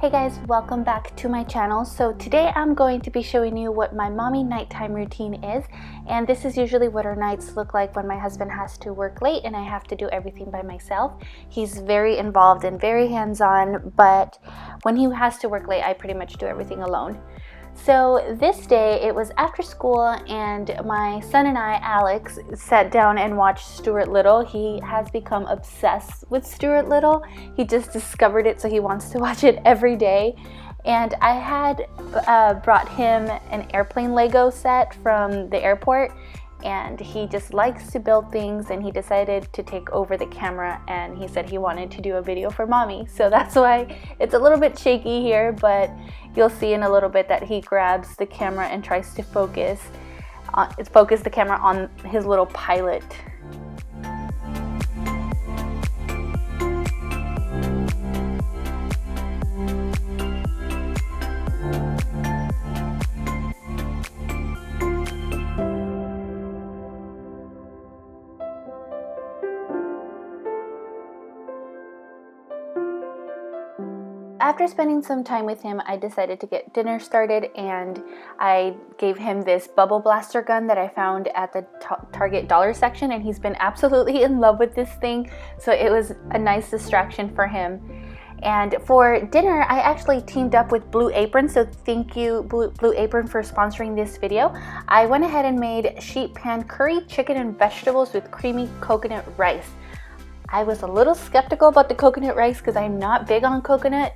Hey guys, welcome back to my channel. So today I'm going to be showing you what my mommy nighttime routine is, and this is usually what our nights look like when my husband has to work late and I have to do everything by myself. He's very involved and very hands-on, but when he has to work late, I pretty much do everything alone. So this day, it was after school and my son and I, Alex, sat down and watched Stuart Little. He has become obsessed with Stuart Little. He just discovered it, so he wants to watch it every day. And I had brought him an airplane Lego set from the airport, and he just likes to build things, and he decided to take over the camera, and he said he wanted to do a video for mommy. So that's why it's a little bit shaky here, but you'll see in a little bit that he grabs the camera and tries to focus the camera on his little pilot. After spending some time with him, I decided to get dinner started, and I gave him this bubble blaster gun that I found at the Target dollar section, and he's been absolutely in love with this thing, so it was a nice distraction for him. And for dinner, I actually teamed up with Blue Apron, so thank you Blue Apron for sponsoring this video. I went ahead and made sheet pan curry chicken and vegetables with creamy coconut rice. I was a little skeptical about the coconut rice because I'm not big on coconut,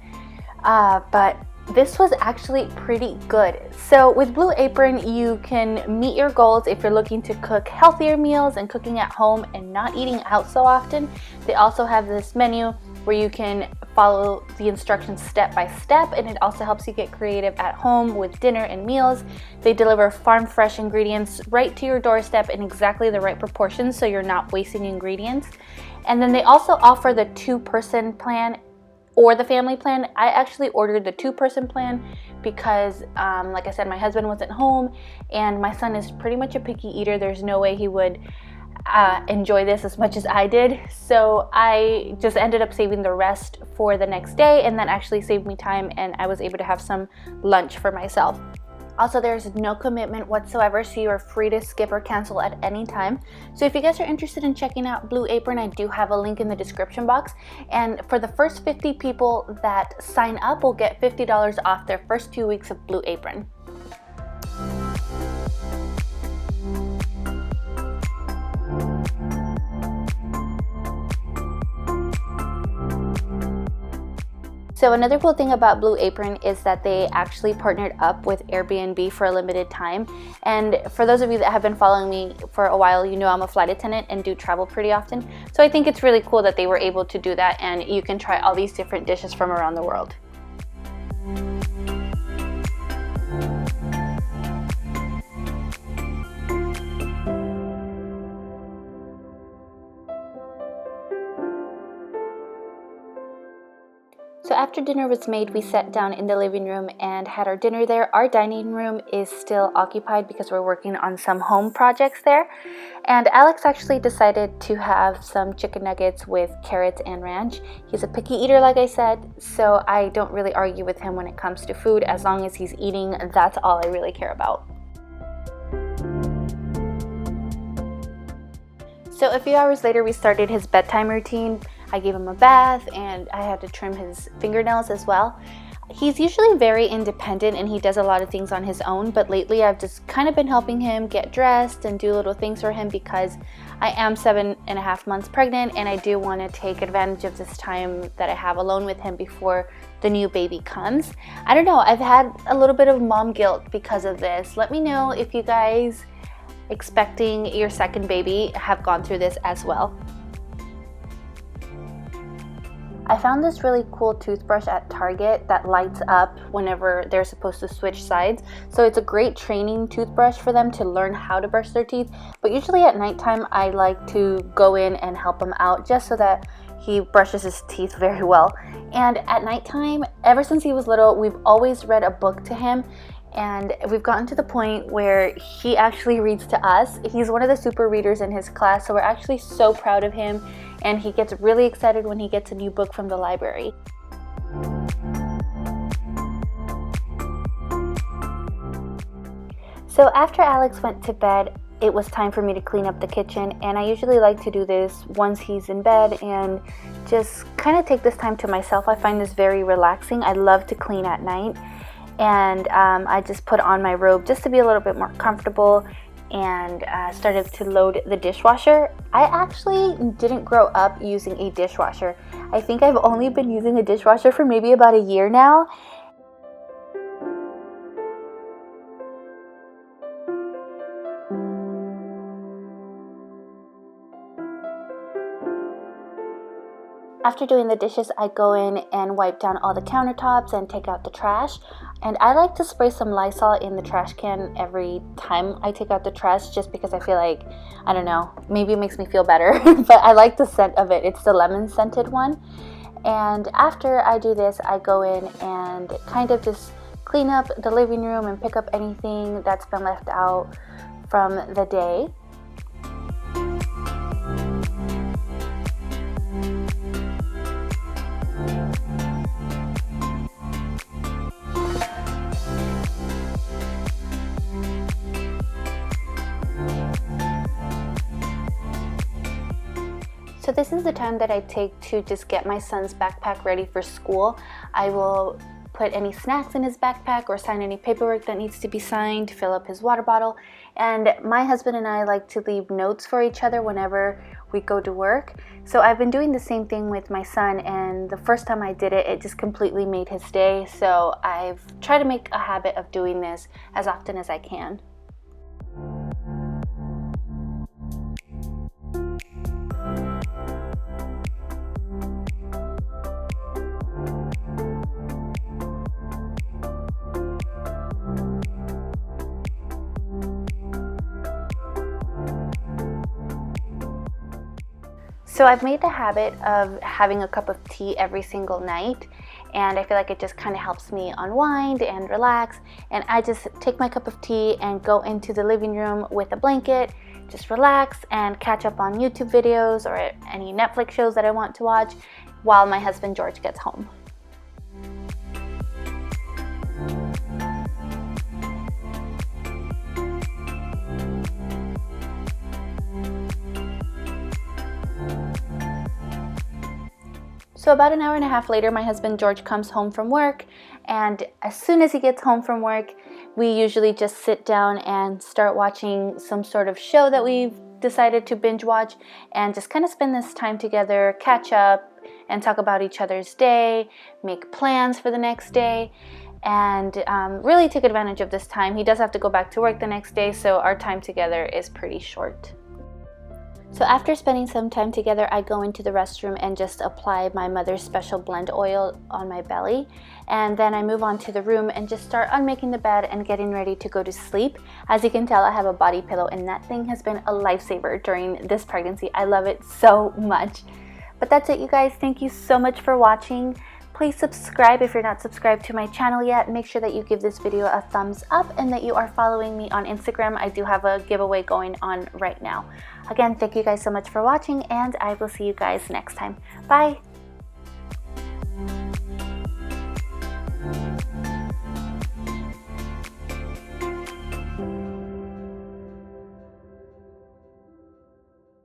but this was actually pretty good. So with Blue Apron, you can meet your goals if you're looking to cook healthier meals and cooking at home and not eating out so often. They also have this menu where you can follow the instructions step by step, and it also helps you get creative at home with dinner and meals. They deliver farm fresh ingredients right to your doorstep in exactly the right proportions, so you're not wasting ingredients. And then they also offer the 2-person plan or the family plan. I actually ordered the 2-person plan because, like I said, my husband wasn't home and my son is pretty much a picky eater. There's no way he would enjoy this as much as I did. So I just ended up saving the rest for the next day, and that actually saved me time, and I was able to have some lunch for myself. Also, there's no commitment whatsoever, so you are free to skip or cancel at any time. So if you guys are interested in checking out Blue Apron, I do have a link in the description box. And for the first 50 people that sign up will get $50 off their first 2 weeks of Blue Apron. So another cool thing about Blue Apron is that they actually partnered up with Airbnb for a limited time. And for those of you that have been following me for a while, you know I'm a flight attendant and do travel pretty often. So I think it's really cool that they were able to do that, and you can try all these different dishes from around the world. So after dinner was made, we sat down in the living room and had our dinner there. Our dining room is still occupied because we're working on some home projects there. And Alex actually decided to have some chicken nuggets with carrots and ranch. He's a picky eater, like I said, so I don't really argue with him when it comes to food. As long as he's eating, that's all I really care about. So a few hours later, we started his bedtime routine. I gave him a bath, and I had to trim his fingernails as well. He's usually very independent and he does a lot of things on his own, but lately I've just kind of been helping him get dressed and do little things for him because I am 7.5 months pregnant, and I do want to take advantage of this time that I have alone with him before the new baby comes. I don't know, I've had a little bit of mom guilt because of this. Let me know if you guys expecting your second baby have gone through this as well. I found this really cool toothbrush at Target that lights up whenever they're supposed to switch sides. So it's a great training toothbrush for them to learn how to brush their teeth. But usually at nighttime, I like to go in and help him out just so that he brushes his teeth very well. And at nighttime, ever since he was little, we've always read a book to him. And we've gotten to the point where he actually reads to us. He's one of the super readers in his class, so we're actually so proud of him, and he gets really excited when he gets a new book from the library. So after Alex went to bed, it was time for me to clean up the kitchen, and I usually like to do this once he's in bed and just kind of take this time to myself. I find this very relaxing. I love to clean at night, and I just put on my robe just to be a little bit more comfortable and started to load the dishwasher. I actually didn't grow up using a dishwasher. I think I've only been using a dishwasher for maybe about a year now. After doing the dishes, I go in and wipe down all the countertops and take out the trash. And I like to spray some Lysol in the trash can every time I take out the trash, just because I feel like, I don't know, maybe it makes me feel better. But I like the scent of it. It's the lemon scented one. And after I do this, I go in and kind of just clean up the living room and pick up anything that's been left out from the day. So this is the time that I take to just get my son's backpack ready for school. I will put any snacks in his backpack or sign any paperwork that needs to be signed, fill up his water bottle. And my husband and I like to leave notes for each other whenever we go to work. So I've been doing the same thing with my son, and the first time I did it, it just completely made his day. So I've tried to make a habit of doing this as often as I can. So I've made the habit of having a cup of tea every single night, and I feel like it just kind of helps me unwind and relax. And I just take my cup of tea and go into the living room with a blanket, just relax and catch up on YouTube videos or any Netflix shows that I want to watch while my husband George gets home. So about an hour and a half later, my husband George comes home from work, and as soon as he gets home from work, we usually just sit down and start watching some sort of show that we've decided to binge watch, and just kind of spend this time together, catch up, and talk about each other's day, make plans for the next day, and really take advantage of this time. He does have to go back to work the next day, so our time together is pretty short. So after spending some time together, I go into the restroom and just apply my Mother's Special Blend Oil on my belly. And then I move on to the room and just start unmaking the bed and getting ready to go to sleep. As you can tell, I have a body pillow, and that thing has been a lifesaver during this pregnancy. I love it so much. But that's it, you guys. Thank you so much for watching. Please subscribe if you're not subscribed to my channel yet. Make sure that you give this video a thumbs up and that you are following me on Instagram. I do have a giveaway going on right now. Again, thank you guys so much for watching, and I will see you guys next time. Bye!